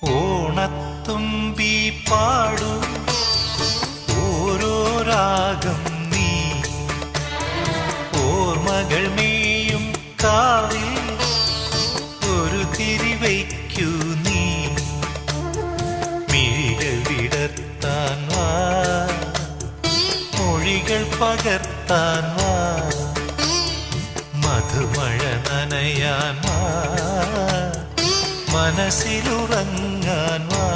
ഓണത്തുമ്പി പാടൂ ഓരോ രാഗം നീ ഓർമ്മകൾ മേയും കാവിൽ ഒരു തിരിവയ്ക്കൂ നീ മിഴികൾ വിടർത്താൻ വാ മൊഴികൾ പകർത്താൻ വാ മധുമഴ നനയാൻ വാ മനസ്സിലുറങ്ങാൻ വാ